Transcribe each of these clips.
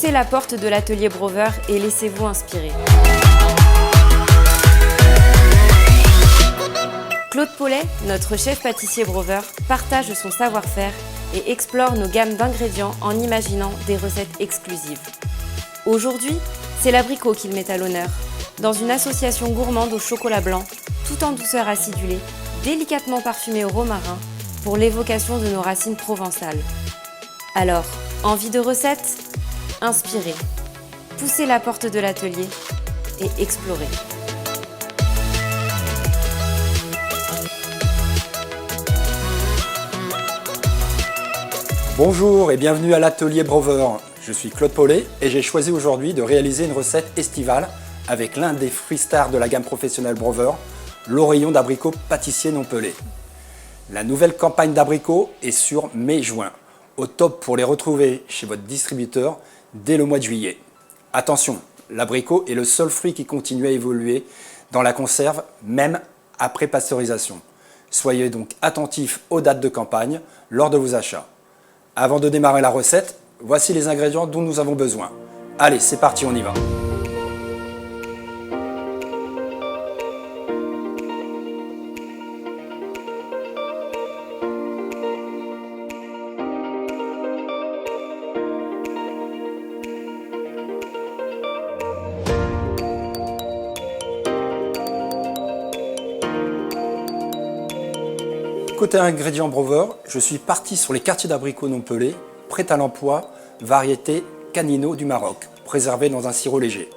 Poussez la porte de l'atelier Brover et laissez-vous inspirer. Claude Paulet, notre chef pâtissier Brover, partage son savoir-faire et explore nos gammes d'ingrédients en imaginant des recettes exclusives. Aujourd'hui, c'est l'abricot qu'il met à l'honneur, dans une association gourmande au chocolat blanc, tout en douceur acidulée, délicatement parfumée au romarin, pour l'évocation de nos racines provençales. Alors, envie de recettes? Inspirez, poussez la porte de l'atelier et explorez. Bonjour et bienvenue à l'atelier Brover. Je suis Claude Paulet et j'ai choisi aujourd'hui de réaliser une recette estivale avec l'un des fruits stars de la gamme professionnelle Brover, l'oreillon d'abricot pâtissier non pelé. La nouvelle campagne d'abricots est sur mai-juin, au top pour les retrouver chez votre distributeur dès le mois de juillet. Attention, l'abricot est le seul fruit qui continue à évoluer dans la conserve, même après pasteurisation. Soyez donc attentifs aux dates de campagne lors de vos achats. Avant de démarrer la recette, voici les ingrédients dont nous avons besoin. Allez, c'est parti, on y va. Côté ingrédients Brover, je suis parti sur les quartiers d'abricots non pelés, prêts à l'emploi, variété Canino du Maroc, préservés dans un sirop léger.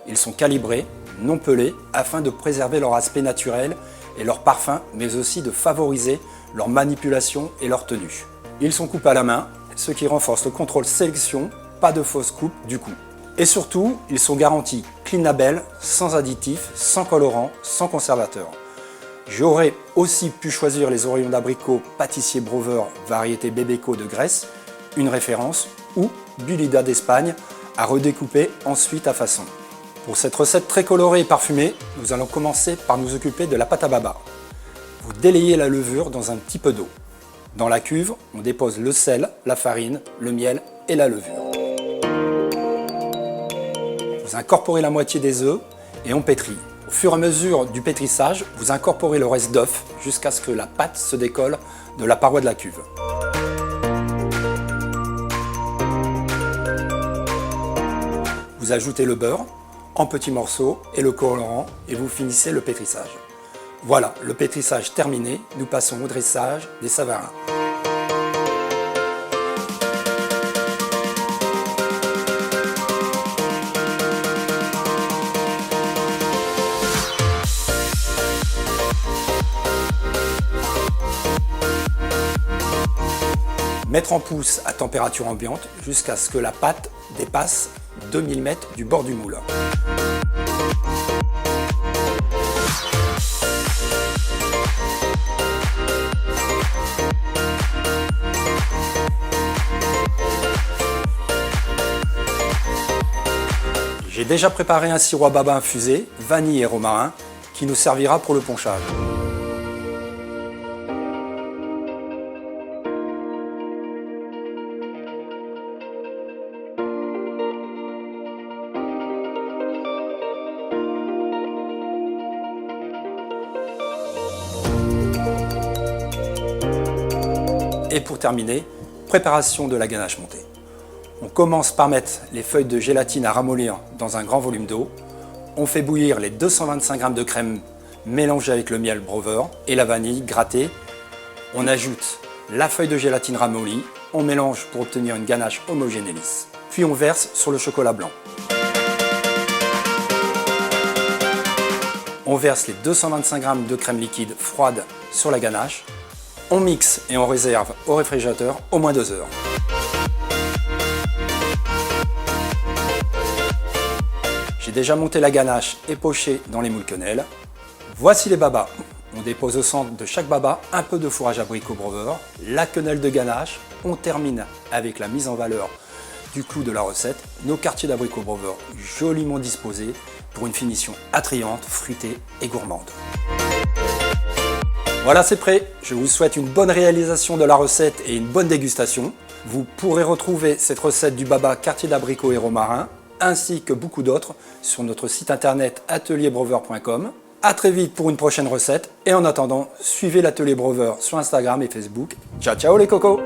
Ils sont calibrés, non pelés, afin de préserver leur aspect naturel et leur parfum, mais aussi de favoriser leur manipulation et leur tenue. Ils sont coupés à la main, ce qui renforce le contrôle sélection, pas de fausse coupe du coup. Et surtout, ils sont garantis clean label, sans additifs, sans colorants, sans conservateurs. J'aurais aussi pu choisir les oreillons d'abricot pâtissier Brover variété Bebeco de Grèce, une référence, ou Bulida d'Espagne, à redécouper ensuite à façon. Pour cette recette très colorée et parfumée, nous allons commencer par nous occuper de la pâte à baba. Vous délayez la levure dans un petit peu d'eau. Dans la cuve, on dépose le sel, la farine, le miel et la levure. Vous incorporez la moitié des œufs et on pétrit. Au fur et à mesure du pétrissage, vous incorporez le reste d'œuf jusqu'à ce que la pâte se décolle de la paroi de la cuve. Vous ajoutez le beurre en petits morceaux et le colorant et vous finissez le pétrissage. Voilà, le pétrissage terminé, nous passons au dressage des savarins. Mettre en pousse à température ambiante jusqu'à ce que la pâte dépasse 2 mm du bord du moule. J'ai déjà préparé un sirop à baba infusé, vanille et romarin, qui nous servira pour le ponchage. Et pour terminer, préparation de la ganache montée. On commence par mettre les feuilles de gélatine à ramollir dans un grand volume d'eau. On fait bouillir les 225 g de crème mélangée avec le miel Brover et la vanille grattée. On ajoute la feuille de gélatine ramollie. On mélange pour obtenir une ganache homogène et lisse. Puis on verse sur le chocolat blanc. On verse les 225 g de crème liquide froide sur la ganache. On mixe et on réserve au réfrigérateur au moins 2 heures. J'ai déjà monté la ganache et poché dans les moules quenelles. Voici les babas. On dépose au centre de chaque baba un peu de fourrage abricot Brover, la quenelle de ganache. On termine avec la mise en valeur du clou de la recette, nos quartiers d'abricot Brover joliment disposés pour une finition attrayante, fruitée et gourmande. Voilà, c'est prêt. Je vous souhaite une bonne réalisation de la recette et une bonne dégustation. Vous pourrez retrouver cette recette du baba quartier d'abricot et romarin, ainsi que beaucoup d'autres, sur notre site internet atelierbrover.com. A très vite pour une prochaine recette. Et en attendant, suivez l'Atelier Brover sur Instagram et Facebook. Ciao, ciao les cocos!